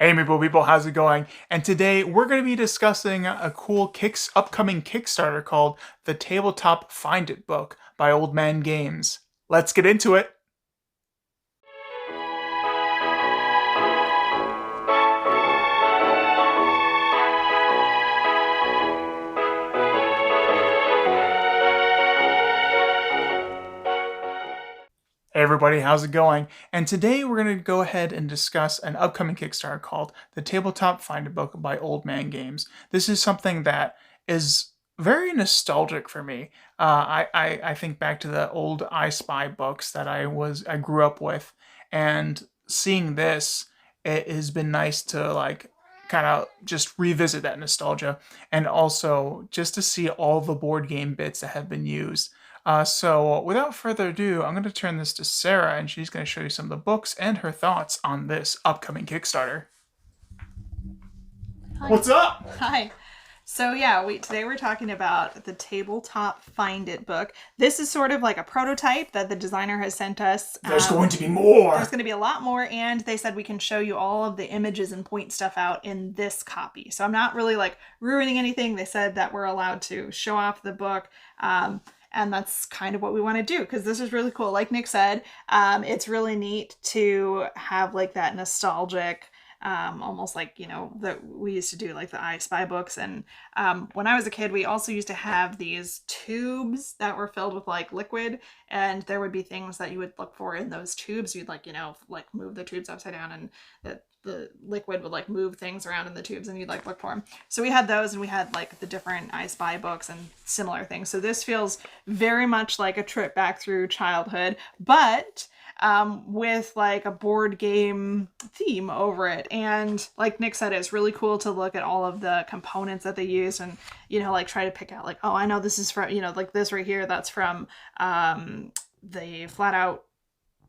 Hey Maple People, how's it going? And today we're going to be discussing a cool upcoming Kickstarter called the Tabletop Find It book by Old Man Games. Let's get into it! Hey everybody, how's it going? And today we're going to go ahead and discuss an upcoming Kickstarter called the Tabletop Find It book by Old Man Games. This is something that is very nostalgic for me. I think back to the old I Spy books that I grew up with, and seeing this, it has been nice to like kind of just revisit that nostalgia, and also just to see all the board game bits that have been used. So without further ado, I'm going to turn this to Sarah, and she's going to show you some of the books and her thoughts on this upcoming Kickstarter. Hi. What's up? Hi. So yeah, today we're talking about the Tabletop Find It book. This is sort of like a prototype that the designer has sent us. There's going to be more. There's going to be a lot more, and they said we can show you all of the images and point stuff out in this copy. So I'm not really like ruining anything. They said that we're allowed to show off the book. And that's kind of what we want to do, because this is really cool. Like Nick said, it's really neat to have like that nostalgic, almost like, you know, that we used to do like the I Spy books. And when I was a kid, we also used to have these tubes that were filled with like liquid, and there would be things that you would look for in those tubes. You'd like, you know, like move the tubes upside down, and the liquid would like move things around in the tubes, and you'd like look for them. So we had those, and we had like the different I Spy books and similar things. So this feels very much like a trip back through childhood, but with like a board game theme over it. And like Nick said, it's really cool to look at all of the components that they use, and, you know, like try to pick out like, oh, I know this is from, you know, like this right here, that's from the Flat Out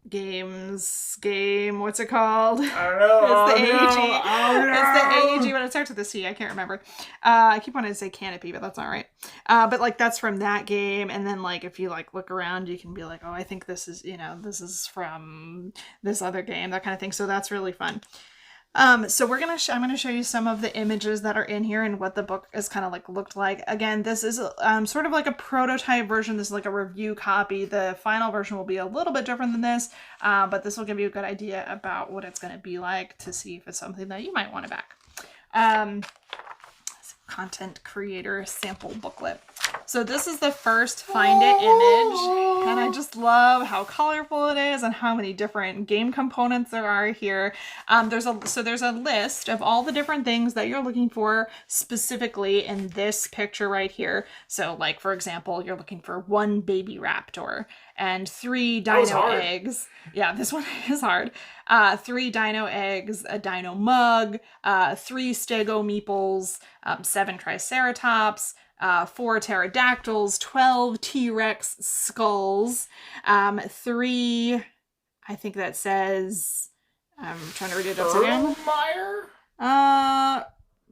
Games game, what's it called? I don't know. It's the AG. No. It's the AG, but it starts with a C. I can't remember. I keep wanting to say Canopy, but that's not right. But like that's from that game, and then like if you like look around, you can be like, oh, I think this is, you know, this is from this other game, that kind of thing. So that's really fun. So I'm gonna show you some of the images that are in here and what the book is kind of like looked like. Again, this is sort of like a prototype version. This is like a review copy. The final version will be a little bit different than this, but this will give you a good idea about what it's gonna be like, to see if it's something that you might want to back. Content creator sample booklet. So this is the first Find It image, and I just love how colorful it is and how many different game components there are here. There's a list of all the different things that you're looking for specifically in this picture right here. So like, for example, you're looking for 1 baby raptor and 3 dino eggs. Yeah, this one is hard. 3 dino eggs, a dino mug, 3 stego meeples, 7 triceratops, 4 pterodactyls, 12 T-Rex skulls, 3, I think that says, I'm trying to read it upside down. Erlenmeyer?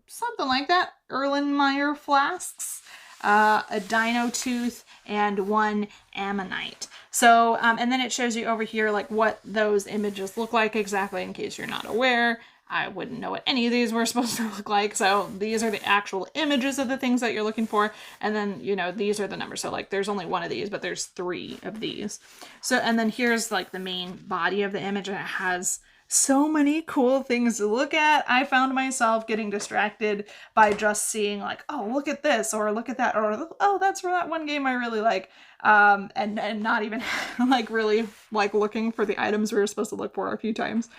Something like that. Erlenmeyer flasks, a dino tooth, and 1 ammonite. So, and then it shows you over here like what those images look like exactly, in case you're not aware. I wouldn't know what any of these were supposed to look like. So these are the actual images of the things that you're looking for. And then, you know, these are the numbers. So like there's only 1 of these, but there's 3 of these. So, and then here's like the main body of the image, and it has so many cool things to look at. I found myself getting distracted by just seeing like, oh, look at this, or look at that, or oh, that's from that one game I really like. And not even like really like looking for the items we were supposed to look for a few times.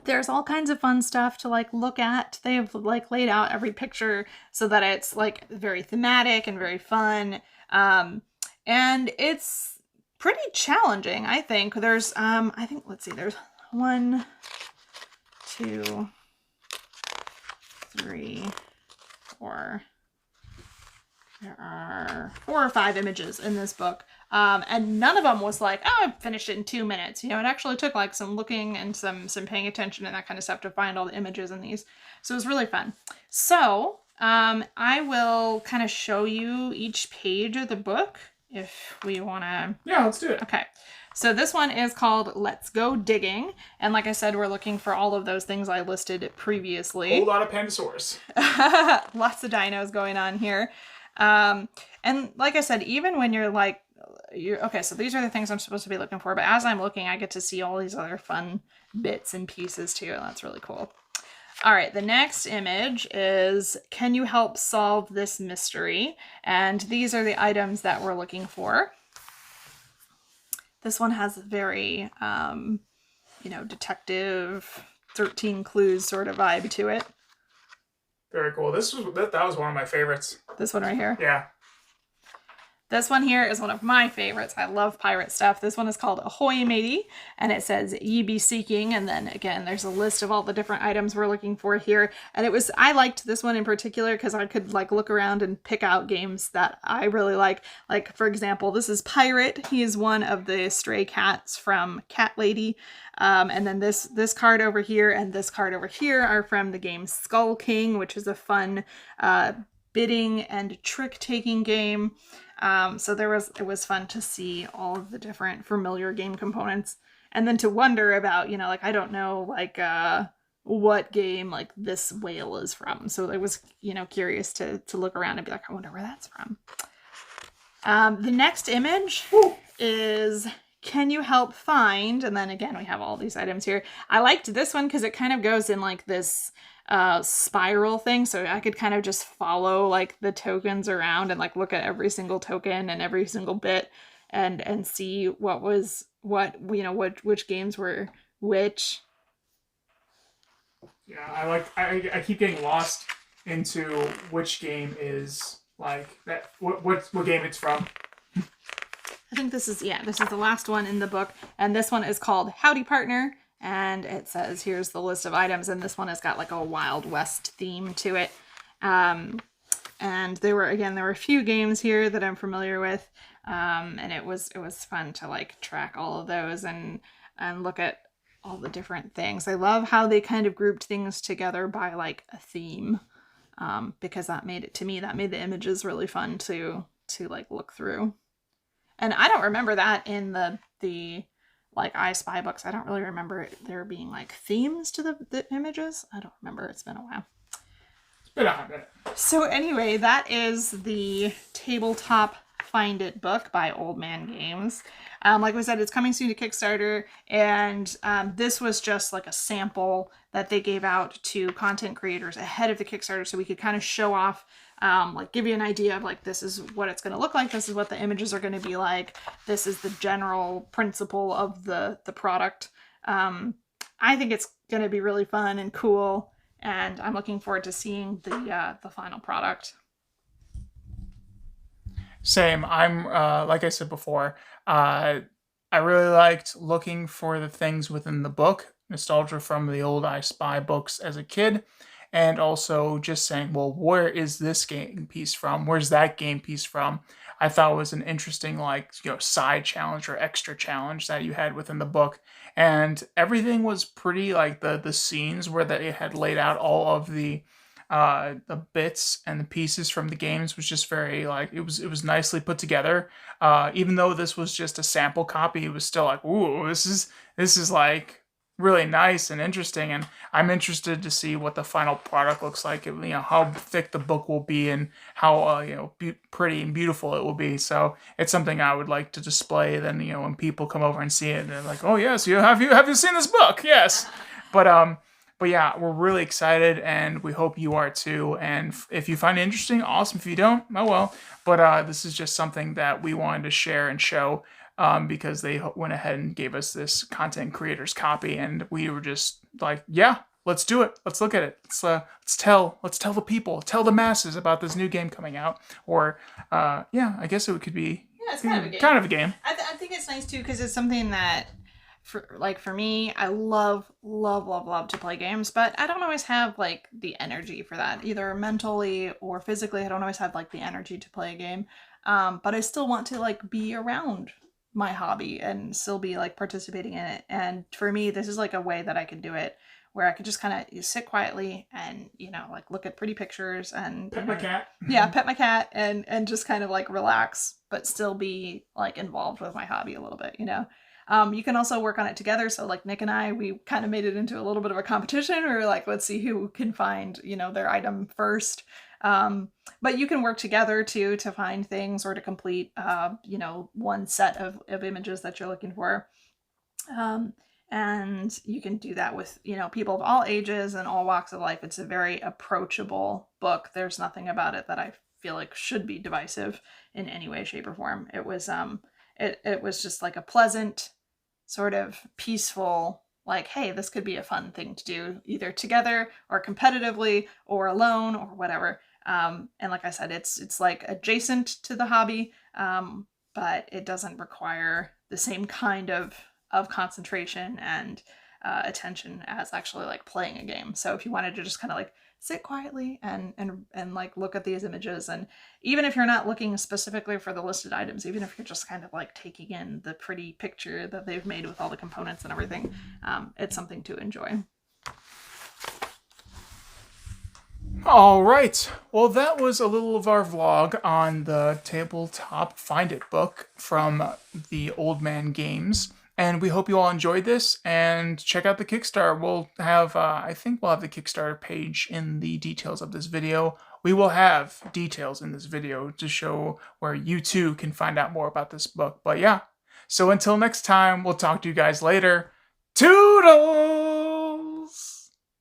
There's all kinds of fun stuff to like look at. They have like laid out every picture so that it's like very thematic and very fun. And it's pretty challenging, I think. There's I think, let's see, there's 1, 2, 3, 4. There are 4 or 5 images in this book. And none of them was like, oh, I finished it in 2 minutes. You know, it actually took like some looking and some paying attention and that kind of stuff to find all the images in these. So it was really fun. So I will kind of show you each page of the book if we want to. Yeah, let's do it. Okay. So this one is called Let's Go Digging. And like I said, we're looking for all of those things I listed previously. Whole lot of Pandasaurus. Lots of dinos going on here. And like I said, even when you're like, okay, so these are the things I'm supposed to be looking for. But as I'm looking, I get to see all these other fun bits and pieces too. And that's really cool. All right, the next image is, can you help solve this mystery? And these are the items that we're looking for. This one has a very, detective 13 clues sort of vibe to it. Very cool. That was one of my favorites. This one right here? Yeah. This one here is one of my favorites. I love pirate stuff. This one is called Ahoy Matey, and it says ye be seeking, and then again there's a list of all the different items we're looking for here. And I liked this one in particular because I could like look around and pick out games that I really like. Like for example, this is Pirate. He is one of the stray cats from Cat Lady. And then this card over here and this card over here are from the game Skull King, which is a fun bidding and trick-taking game. So it was fun to see all of the different familiar game components, and then to wonder about, I don't know, what game like this whale is from. So I was, curious to look around and be like, I wonder where that's from. The next image is, can you help find? And then again, we have all these items here. I liked this one because it kind of goes in like this spiral thing, so I could kind of just follow like the tokens around and like look at every single token and every single bit and see which games were which. Yeah, I keep getting lost into which game is like that. What game it's from. I think this is the last one in the book, and this one is called Howdy Partner. And it says, here's the list of items, and this one has got like a Wild West theme to it. And there were a few games here that I'm familiar with, and it was fun to like track all of those and look at all the different things. I love how they kind of grouped things together by like a theme, because that made the images really fun to like look through. And I don't remember that in the like I Spy books. I don't really remember there being like themes to the images. I don't remember. It's been a while. It's been a hot minute. So anyway, that is the Tabletop Find It book by Old Man Games. Like we said, it's coming soon to Kickstarter, and this was just like a sample that they gave out to content creators ahead of the Kickstarter, so we could kind of show off, like give you an idea of like, this is what it's going to look like, this is what the images are going to be like, this is the general principle of the product. I think it's going to be really fun and cool, and I'm looking forward to seeing the final product. Same. I'm like I said before, I really liked looking for the things within the book, nostalgia from the old I Spy books as a kid, and also just saying, well, where is this game piece from? Where's that game piece from? I thought it was an interesting side challenge or extra challenge that you had within the book, and everything was pretty like the scenes where they had laid out all of the bits and the pieces from the games was just very like it was nicely put together. Even though this was just a sample copy, it was still like, ooh, this is like really nice and interesting, and I'm interested to see what the final product looks like. How thick the book will be and how pretty and beautiful it will be. So it's something I would like to display. Then when people come over and see it, they're like, oh yes, have you seen this book? Yes, But yeah, we're really excited, and we hope you are too. And if you find it interesting, awesome. If you don't, oh well. But this is just something that we wanted to share and show, because they went ahead and gave us this content creators copy, and we were just like, yeah, let's do it. Let's look at it. Let's tell the people, tell the masses about this new game coming out. Or yeah, I guess it could be. Yeah, it's kind of a game. Kind of a game. I think it's nice too because it's something that. For me, I love to play games, but I don't always have like the energy for that, either mentally or physically. I don't always have like the energy to play a game, but I still want to like be around my hobby and still be like participating in it. And for me, this is like a way that I can do it where I could just kind of sit quietly and like look at pretty pictures and pet my cat. Yeah, pet my cat and just kind of like relax, but still be like involved with my hobby a little bit. You can also work on it together. So like Nick and I, we kind of made it into a little bit of a competition. We were like, let's see who can find, their item first. But you can work together too to find things or to complete, one set of images that you're looking for. And you can do that with, people of all ages and all walks of life. It's a very approachable book. There's nothing about it that I feel like should be divisive in any way, shape, or form. It was just like a pleasant, sort of peaceful, like, hey, this could be a fun thing to do either together or competitively or alone or whatever. And like I said, it's like adjacent to the hobby, but it doesn't require the same kind of concentration and attention as actually like playing a game. So if you wanted to just kind of like sit quietly and like look at these images, and even if you're not looking specifically for the listed items, even if you're just kind of like taking in the pretty picture that they've made with all the components and everything, it's something to enjoy. All right. Well, that was a little of our vlog on the Tabletop Find It book from the Old Man Games. And we hope you all enjoyed this, and check out the Kickstarter. We'll have, I think we'll have the Kickstarter page in the details of this video. We will have details in this video to show where you too can find out more about this book. But yeah, so until next time, we'll talk to you guys later. Toodles!